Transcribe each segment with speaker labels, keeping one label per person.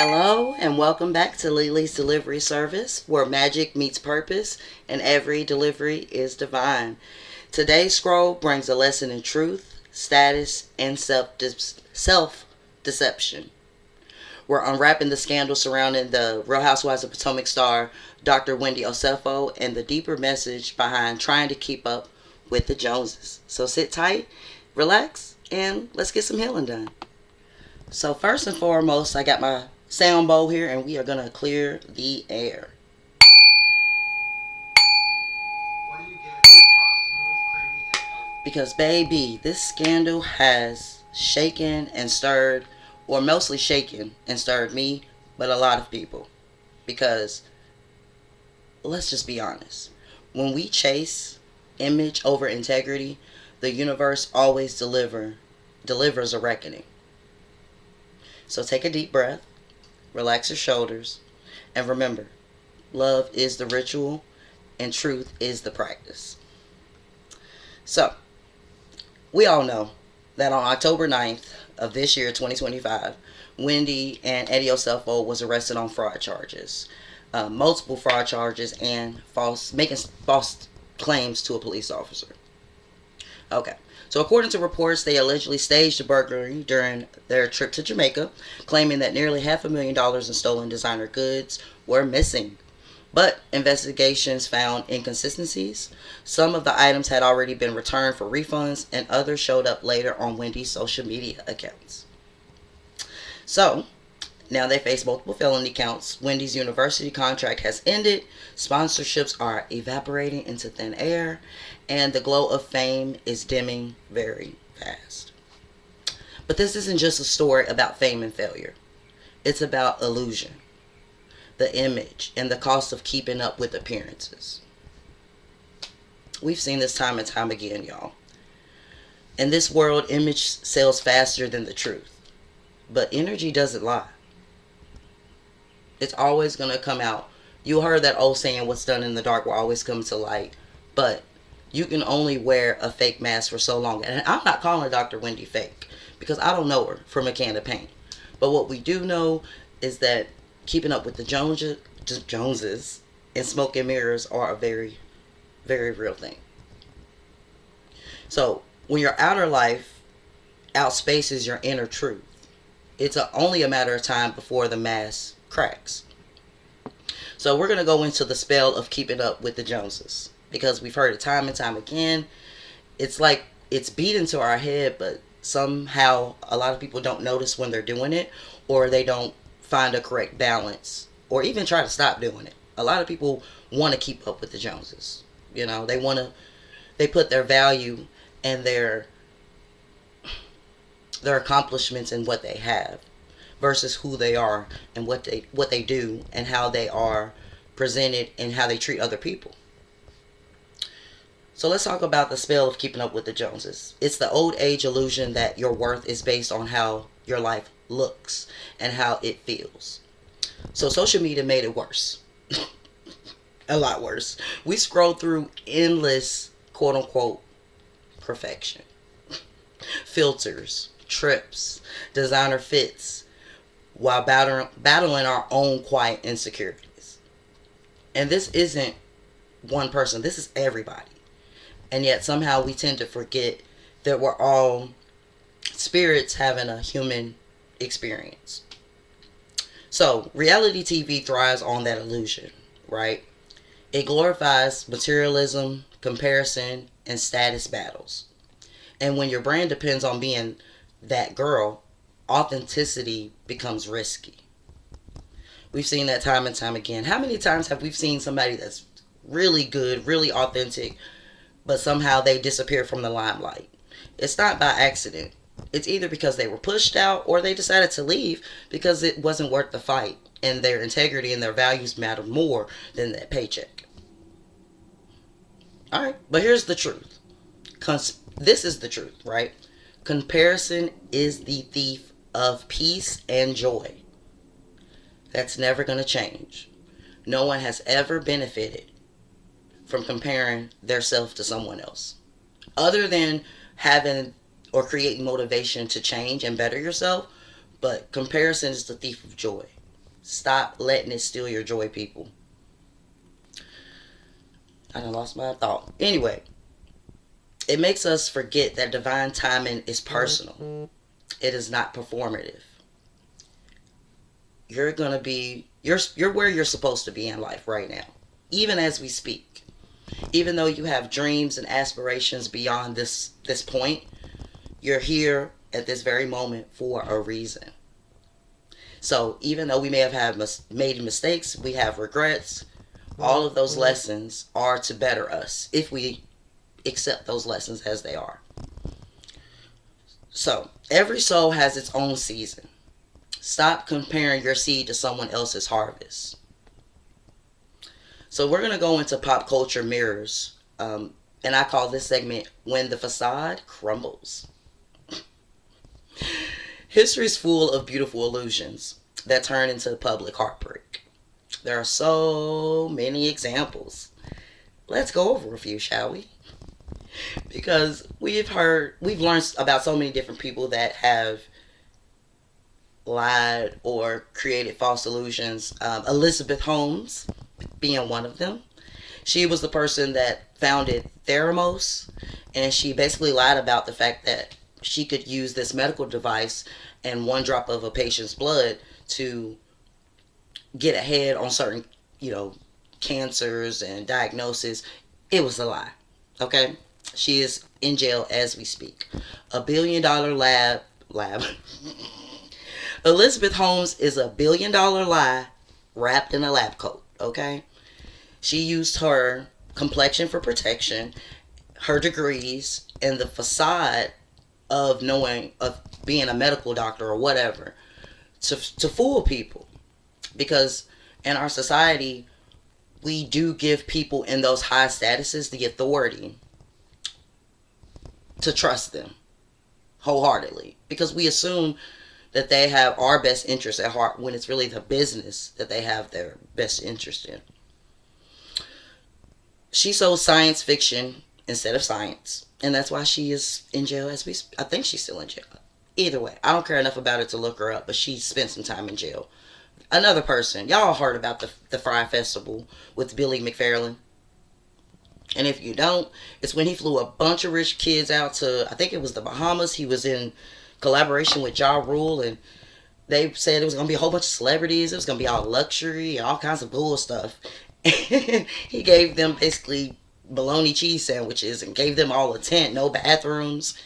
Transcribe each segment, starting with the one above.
Speaker 1: Hello and welcome back to LeeLee's Delivery Service, where magic meets purpose and every delivery is divine. Today's scroll brings a lesson in truth, status, and self deception. We're unwrapping the scandal surrounding the Real Housewives of Potomac star Dr. Wendy Osefo and the deeper message behind trying to keep up with the Joneses. So sit tight, relax, and let's get some healing done. So first and foremost, I got my sound bowl here and we are going to clear the air. Because baby, this scandal has shaken and stirred, or mostly shaken and stirred me, but a lot of people. Because let's just be honest. When we chase image over integrity, the universe always delivers a reckoning. So take a deep breath, relax your shoulders, and remember, love is the ritual and truth is the practice. So, we all know that on October 9th of this year, 2025, Wendy and Eddie Osefo was arrested on fraud charges. Multiple fraud charges and making false claims to a police officer. Okay. So according to reports, they allegedly staged a burglary during their trip to Jamaica, claiming that nearly $500,000 in stolen designer goods were missing. But investigations found inconsistencies. Some of the items had already been returned for refunds, and others showed up later on Wendy's social media accounts. So, now they face multiple felony counts. Wendy's university contract has ended. Sponsorships are evaporating into thin air. And the glow of fame is dimming very fast. But this isn't just a story about fame and failure. It's about illusion, the image, and the cost of keeping up with appearances. We've seen this time and time again, y'all. In this world, image sells faster than the truth. But energy doesn't lie. It's always going to come out. You heard that old saying, what's done in the dark will always come to light. But you can only wear a fake mask for so long. And I'm not calling Dr. Wendy fake because I don't know her from a can of paint. But what we do know is that keeping up with the Joneses and smoke and mirrors are a very, very real thing. So when your outer life outspaces your inner truth, it's only a matter of time before the mask cracks. So we're going to go into the spell of keeping up with the Joneses. Because we've heard it time and time again. It's like it's beat into our head, but somehow a lot of people don't notice when they're doing it, or they don't find a correct balance, or even try to stop doing it. A lot of people want to keep up with the Joneses. You know, they put their value and their accomplishments in what they have versus who they are and what they do and how they are presented and how they treat other people. So let's talk about the spell of keeping up with the Joneses. It's the old age illusion that your worth is based on how your life looks and how it feels. So social media made it worse. A lot worse. We scroll through endless quote unquote perfection. Filters, trips, designer fits, while battling our own quiet insecurities. And this isn't one person. This is everybody. And yet somehow we tend to forget that we're all spirits having a human experience. So reality TV thrives on that illusion, right? It glorifies materialism, comparison, and status battles. And when your brand depends on being that girl, authenticity becomes risky. We've seen that time and time again. How many times have we seen somebody that's really good, really authentic, but somehow they disappear from the limelight? It's not by accident. It's either because they were pushed out or they decided to leave because it wasn't worth the fight and their integrity and their values matter more than that paycheck. Alright, but here's the truth. This is the truth, right? Comparison is the thief of peace and joy. That's never going to change. No one has ever benefited from comparing their self to someone else. Other than having or creating motivation to change and better yourself, but comparison is the thief of joy. Stop letting it steal your joy, people. I done lost my thought. Anyway, it makes us forget that divine timing is personal. It is not performative. You're gonna be you're where you're supposed to be in life right now. Even as we speak. Even though you have dreams and aspirations beyond this point, you're here at this very moment for a reason. So even though we may have made mistakes, we have regrets, all of those lessons are to better us if we accept those lessons as they are. So every soul has its own season. Stop comparing your seed to someone else's harvest. So we're going to go into pop culture mirrors. And I call this segment When the Facade Crumbles. History is full of beautiful illusions that turn into public heartbreak. There are so many examples. Let's go over a few, shall we? Because we've learned about so many different people that have lied or created false illusions. Elizabeth Holmes being one of them. She was the person that founded Theranos, and she basically lied about the fact that she could use this medical device and one drop of a patient's blood to get ahead on certain, cancers and diagnoses. It was a lie. Okay? She is in jail as we speak. $1 billion lab. Elizabeth Holmes is $1 billion lie wrapped in a lab coat. Okay? She used her complexion for protection, her degrees, and the facade of being a medical doctor or whatever to fool people. Because in our society, we do give people in those high statuses the authority to trust them wholeheartedly. Because we assume that they have our best interests at heart when it's really the business that they have their best interest in. She sold science fiction instead of science. And that's why she is in jail I think she's still in jail. Either way, I don't care enough about her to look her up, but she spent some time in jail. Another person, y'all heard about the Fry Festival with Billy McFarland. And if you don't, it's when he flew a bunch of rich kids out to, I think it was the Bahamas. He was in collaboration with Ja Rule, and they said it was going to be a whole bunch of celebrities. It was going to be all luxury and all kinds of cool stuff. He gave them basically bologna cheese sandwiches and gave them all a tent, no bathrooms.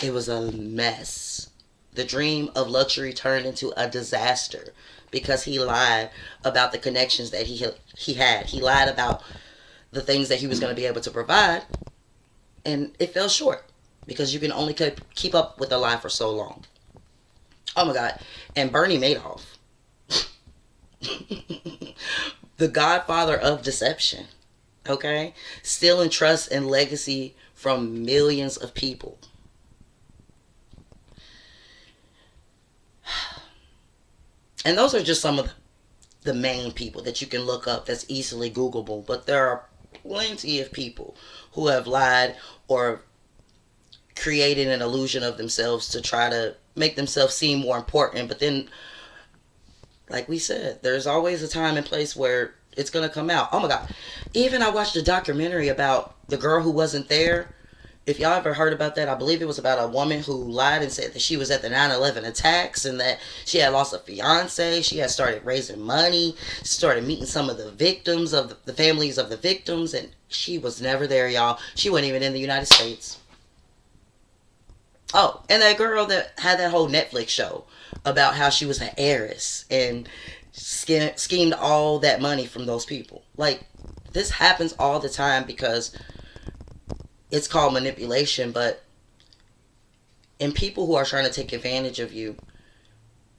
Speaker 1: It was a mess. The dream of luxury turned into a disaster because he lied about the connections that he had. He lied about the things that he was going to be able to provide, and it fell short because you can only keep up with a lie for so long. Oh my God. And Bernie Madoff. The godfather of deception. Okay? Stealing trust and legacy from millions of people. And those are just some of the main people that you can look up that's easily Googleable. But there are plenty of people who have lied or created an illusion of themselves to try to make themselves seem more important. But then, like we said, there's always a time and place where it's going to come out. Oh my God. Even I watched a documentary about the girl who wasn't there. If y'all ever heard about that, I believe it was about a woman who lied and said that she was at the 9/11 attacks and that she had lost a fiance. She had started raising money, started meeting some of the victims of the families of the victims, and she was never there, y'all. She wasn't even in the United States. Oh, and that girl that had that whole Netflix show about how she was an heiress and schemed all that money from those people. Like, this happens all the time because it's called manipulation, but in people who are trying to take advantage of you,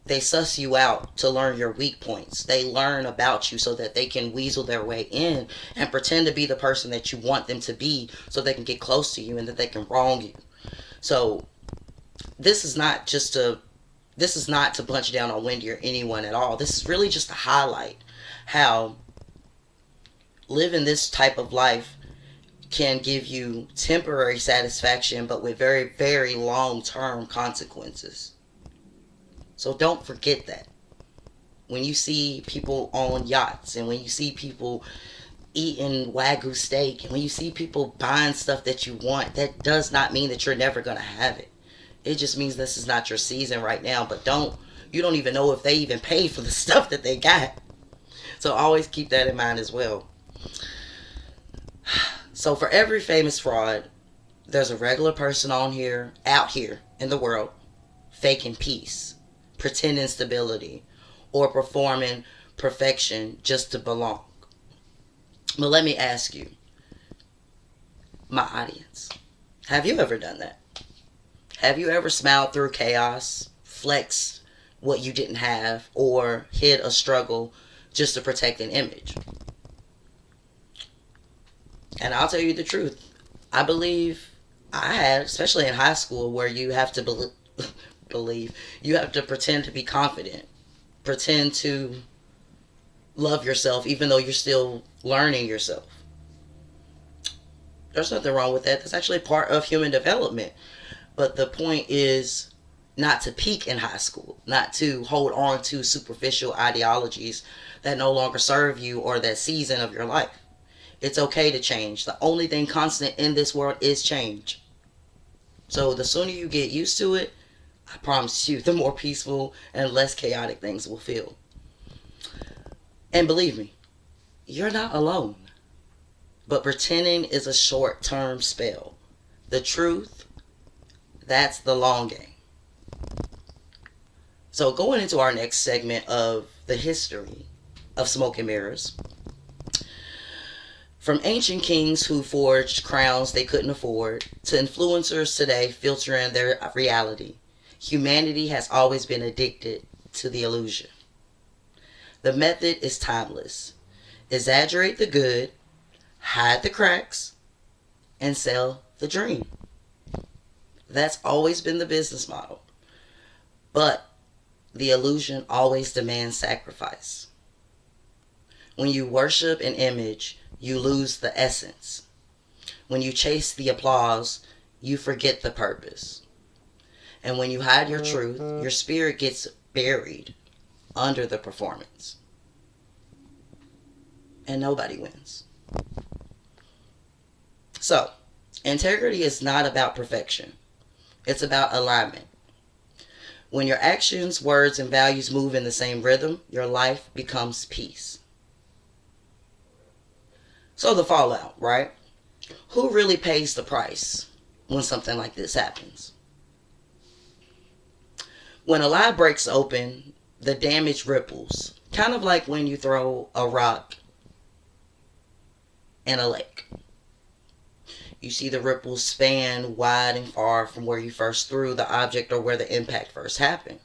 Speaker 1: they suss you out to learn your weak points. They learn about you so that they can weasel their way in and pretend to be the person that you want them to be so they can get close to you and that they can wrong you. So this is not to punch down on Wendy or anyone at all. This is really just to highlight how living this type of life can give you temporary satisfaction, but with very, very long-term consequences. So don't forget that. When you see people on yachts, and when you see people eating Wagyu steak, and when you see people buying stuff that you want, that does not mean that you're never going to have it. It just means this is not your season right now. But you don't even know if they even pay for the stuff that they got. So always keep that in mind as well. So for every famous fraud, there's a regular person out here in the world, faking peace, pretending stability, or performing perfection just to belong. But let me ask you, my audience, have you ever done that? Have you ever smiled through chaos, flexed what you didn't have, or hid a struggle just to protect an image? And I'll tell you the truth. I believe I had, especially in high school, where you have to believe, you have to pretend to be confident, pretend to love yourself, even though you're still learning yourself. There's nothing wrong with that. That's actually part of human development. But the point is not to peak in high school, not to hold on to superficial ideologies that no longer serve you or that season of your life. It's okay to change. The only thing constant in this world is change. So the sooner you get used to it, I promise you, the more peaceful and less chaotic things will feel. And believe me, you're not alone. But pretending is a short-term spell. The truth, that's the long game. So going into our next segment of the history of smoke and mirrors. From ancient kings who forged crowns they couldn't afford, to influencers today filtering their reality, humanity has always been addicted to the illusion. The method is timeless. Exaggerate the good, hide the cracks, and sell the dream. That's always been the business model. But the illusion always demands sacrifice. When you worship an image, you lose the essence. When you chase the applause, you forget the purpose. And when you hide your truth, your spirit gets buried under the performance. And nobody wins. So, integrity is not about perfection. It's about alignment. When your actions, words, and values move in the same rhythm, your life becomes peace. So the fallout, right? Who really pays the price when something like this happens? When a lie breaks open, the damage ripples. Kind of like when you throw a rock in a lake. You see the ripples span wide and far from where you first threw the object or where the impact first happened.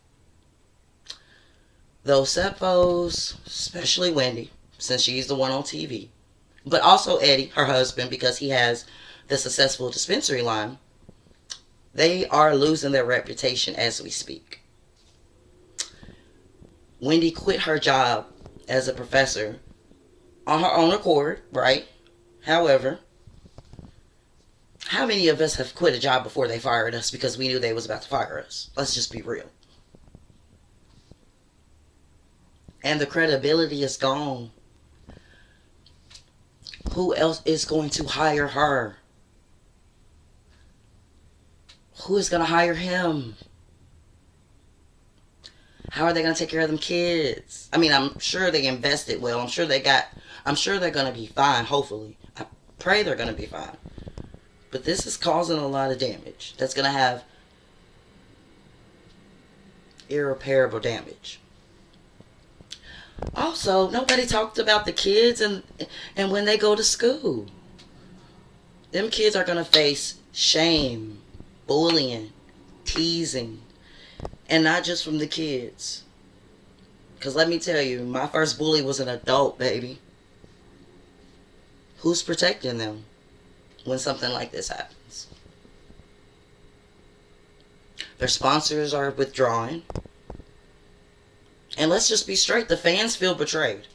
Speaker 1: Those sepos, especially Wendy, since she's the one on TV, but also Eddie, her husband, because he has the successful dispensary line, they are losing their reputation as we speak. Wendy quit her job as a professor on her own accord, right? However, how many of us have quit a job before they fired us because we knew they was about to fire us? Let's just be real. And the credibility is gone. Who else is going to hire her? Who is going to hire him? How are they going to take care of them kids? I mean, I'm sure they invested well. I'm sure they're going to be fine, hopefully. I pray they're going to be fine. But this is causing a lot of damage. That's going to have irreparable damage. Also, nobody talked about the kids and when they go to school. Them kids are going to face shame, bullying, teasing, and not just from the kids. Because let me tell you, my first bully was an adult, baby. Who's protecting them when something like this happens? Their sponsors are withdrawing. And let's just be straight, the fans feel betrayed.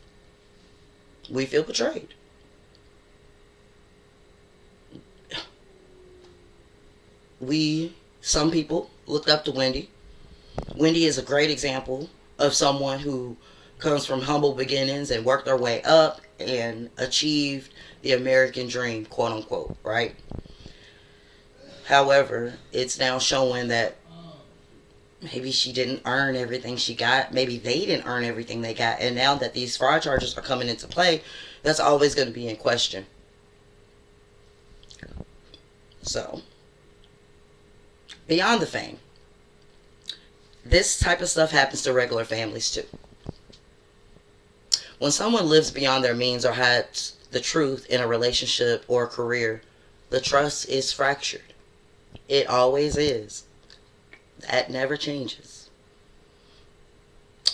Speaker 1: We feel betrayed. Some people looked up to Wendy. Wendy is a great example of someone who comes from humble beginnings and worked their way up and achieved the American dream, quote unquote, right? However, it's now showing that maybe she didn't earn everything she got. Maybe they didn't earn everything they got. And now that these fraud charges are coming into play, that's always going to be in question. So, beyond the fame, this type of stuff happens to regular families too. When someone lives beyond their means or hides the truth in a relationship or a career, the trust is fractured. It always is. That never changes.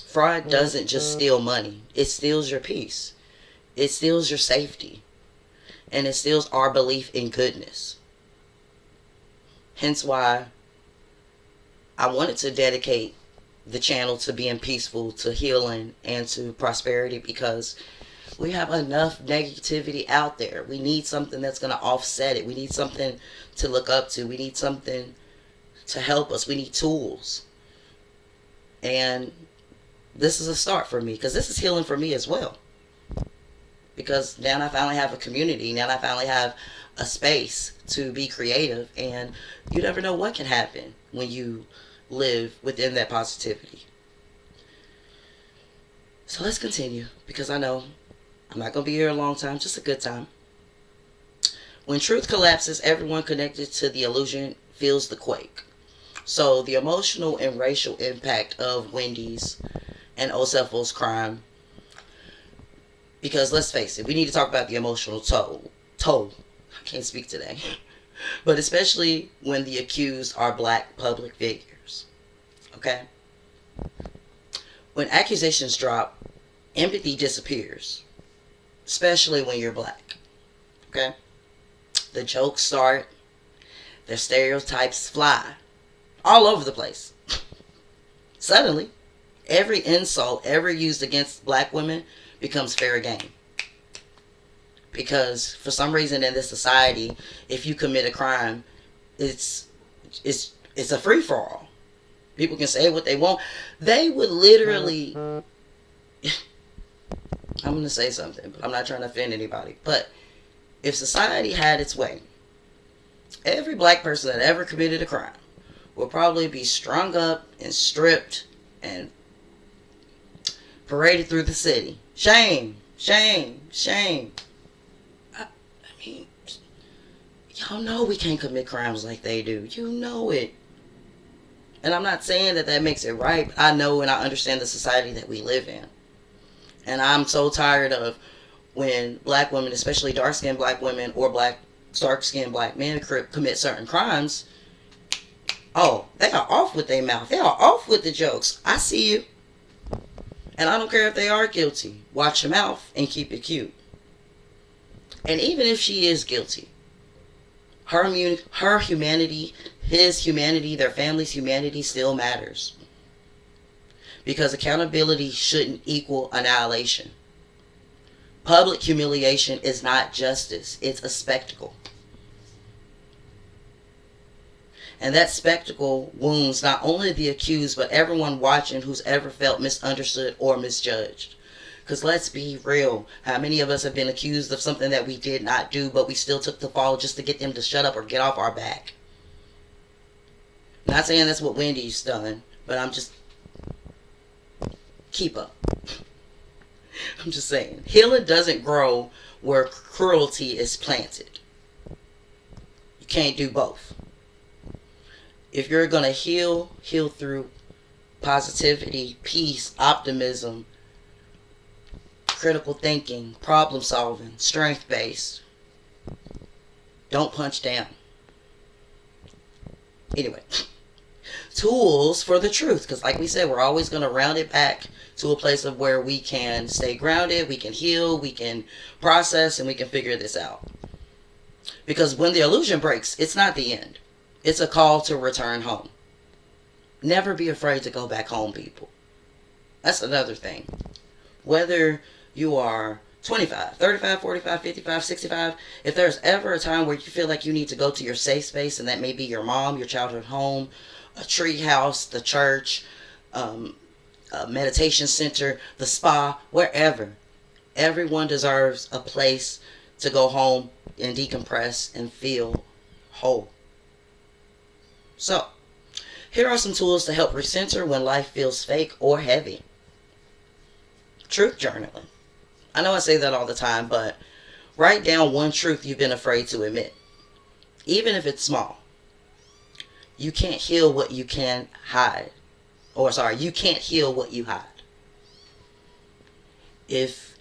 Speaker 1: Fraud doesn't just steal money. It steals your peace. It steals your safety. And it steals our belief in goodness. Hence why I wanted to dedicate the channel to being peaceful, to healing, and to prosperity, because we have enough negativity out there. We need something that's going to offset it. We need something to look up to. We need something to help us. We need tools. And this is a start for me, because this is healing for me as well. Because now I finally have a community. Now I finally have a space to be creative. And you never know what can happen when you live within that positivity. So let's continue, because I know I'm not going to be here a long time, just a good time. When truth collapses, everyone connected to the illusion feels the quake. So the emotional and racial impact of Wendy's and Osefo's crime, because let's face it, we need to talk about the emotional toll. I can't speak today. But especially when the accused are black public figures. Okay? When accusations drop, empathy disappears. Especially when you're black. Okay? The jokes start. The stereotypes fly. All over the place. Suddenly, every insult ever used against black women becomes fair game. Because for some reason in this society, if you commit a crime, it's a free-for-all. People can say what they want. They would literally... I'm going to say something, but I'm not trying to offend anybody. But if society had its way, every black person that ever committed a crime will probably be strung up and stripped and paraded through the city. Shame, shame, shame. I mean, y'all know we can't commit crimes like they do. You know it. And I'm not saying that makes it right, but I know and I understand the society that we live in. And I'm so tired of when black women, especially dark-skinned black women or dark-skinned black men commit certain crimes. Oh, they are off with their mouth. They are off with the jokes. I see you. And I don't care if they are guilty. Watch your mouth and keep it cute. And even if she is guilty, her humanity, his humanity, their family's humanity still matters. Because accountability shouldn't equal annihilation. Public humiliation is not justice. It's a spectacle. And that spectacle wounds not only the accused, but everyone watching who's ever felt misunderstood or misjudged. Because let's be real. How many of us have been accused of something that we did not do, but we still took the fall just to get them to shut up or get off our back? Not saying that's what Wendy's done, but I'm just... keep up. I'm just saying. Healing doesn't grow where cruelty is planted. You can't do both. If you're going to heal through positivity, peace, optimism, critical thinking, problem solving, strength-based. Don't punch down. Anyway. Tools for the truth. Because like we said, we're always going to round it back to a place of where we can stay grounded, we can heal, we can process, and we can figure this out. Because when the illusion breaks, it's not the end. It's a call to return home. Never be afraid to go back home, people. That's another thing. Whether you are 25, 35, 45, 55, 65, if there's ever a time where you feel like you need to go to your safe space, and that may be your mom, your childhood home, a tree house, the church, a meditation center, the spa, wherever. Everyone deserves a place to go home and decompress and feel whole. So, here are some tools to help recenter when life feels fake or heavy. Truth journaling. I know I say that all the time, but write down one truth you've been afraid to admit, even if it's small. You can't heal what you can hide. You can't heal what you hide. If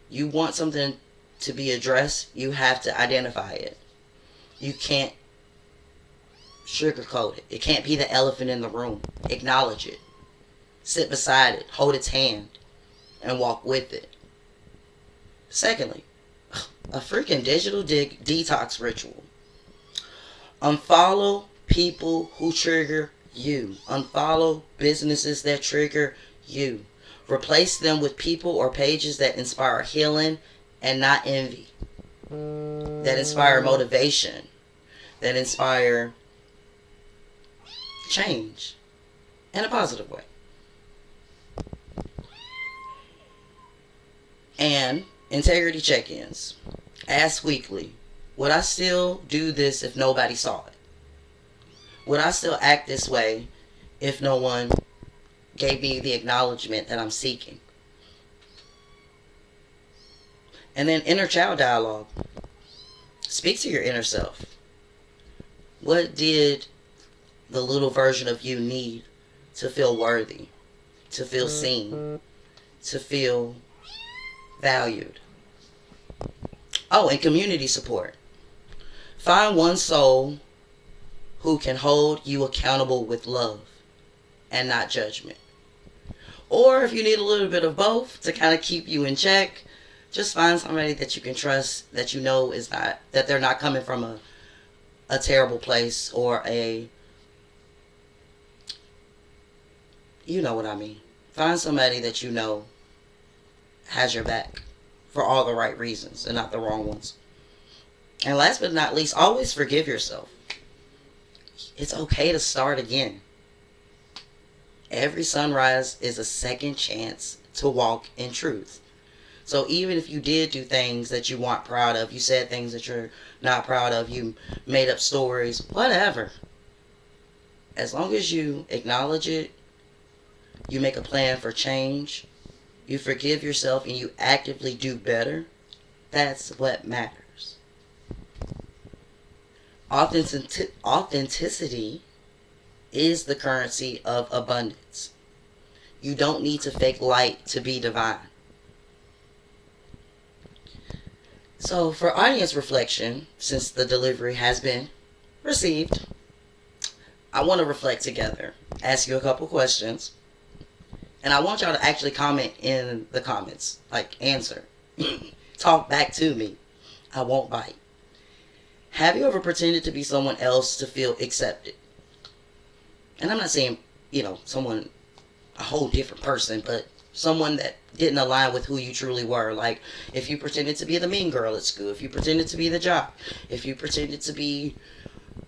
Speaker 1: you want something to be addressed, you have to identify it. You can't sugarcoat it. It can't be the elephant in the room. Acknowledge it. Sit beside it. Hold its hand. And walk with it. Secondly, a freaking digital detox ritual. Unfollow people who trigger you. Unfollow businesses that trigger you. Replace them with people or pages that inspire healing and not envy. That inspire motivation. That inspire change in a positive way. And integrity check-ins. Ask weekly, would I still do this if nobody saw it? Would I still act this way if no one gave me the acknowledgement that I'm seeking? And then inner child dialogue. Speak to your inner self. What did the little version of you need to feel worthy, to feel seen, to feel valued? Oh, and community support. Find one soul who can hold you accountable with love and not judgment. Or if you need a little bit of both to kind of keep you in check, just find somebody that you can trust, that you know is not, that they're not coming from a terrible place or you know what I mean. Find somebody that you know has your back for all the right reasons and not the wrong ones. And last but not least, always forgive yourself. It's okay to start again. Every sunrise is a second chance to walk in truth. So even if you did do things that you weren't proud of, you said things that you're not proud of, you made up stories, whatever. As long as you acknowledge it, you make a plan for change, you forgive yourself, and you actively do better, that's what matters. Authenticity is the currency of abundance. You don't need to fake light to be divine. So for audience reflection, since the delivery has been received, I want to reflect together, ask you a couple questions, and I want y'all to actually comment in the comments, like answer, talk back to me. I won't bite. Have you ever pretended to be someone else to feel accepted? And I'm not saying, someone, a whole different person, but someone that didn't align with who you truly were. Like, if you pretended to be the mean girl at school, if you pretended to be the jock, if you pretended to be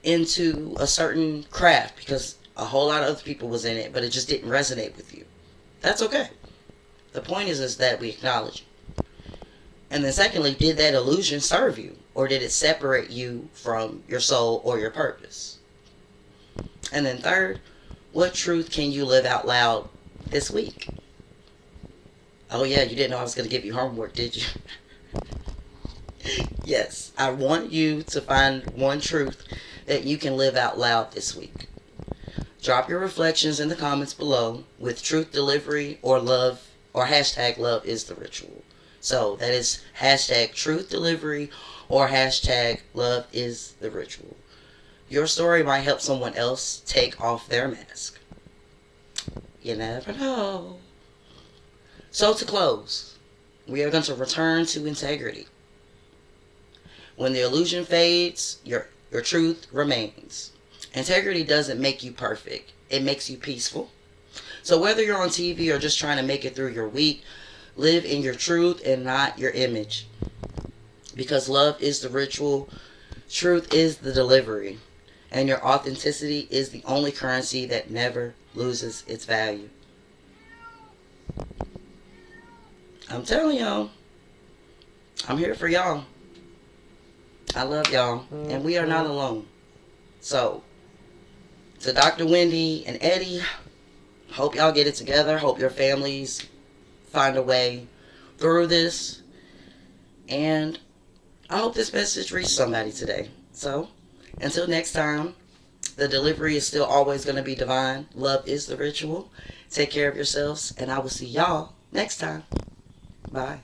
Speaker 1: into a certain craft because a whole lot of other people was in it, but it just didn't resonate with you. That's okay. The point is that we acknowledge it. And then secondly, did that illusion serve you? Or did it separate you from your soul or your purpose? And then third, what truth can you live out loud this week? Oh yeah, you didn't know I was going to give you homework, did you? Yes, I want you to find one truth that you can live out loud this week. Drop your reflections in the comments below with truth delivery or love, or hashtag love is the ritual. So that is hashtag truth delivery or hashtag love is the ritual. Your story might help someone else take off their mask. You never know. So to close, we are going to return to integrity. When the illusion fades, your truth remains. Integrity doesn't make you perfect. It makes you peaceful. So whether you're on TV or just trying to make it through your week, live in your truth and not your image. Because love is the ritual, truth is the delivery, and your authenticity is the only currency that never loses its value. I'm telling y'all, I'm here for y'all. I love y'all, and we are not alone. So, to Dr. Wendy and Eddie, hope y'all get it together. Hope your families find a way through this. And I hope this message reached somebody today. So, until next time, the delivery is still always going to be divine. Love is the ritual. Take care of yourselves, and I will see y'all next time. Bye.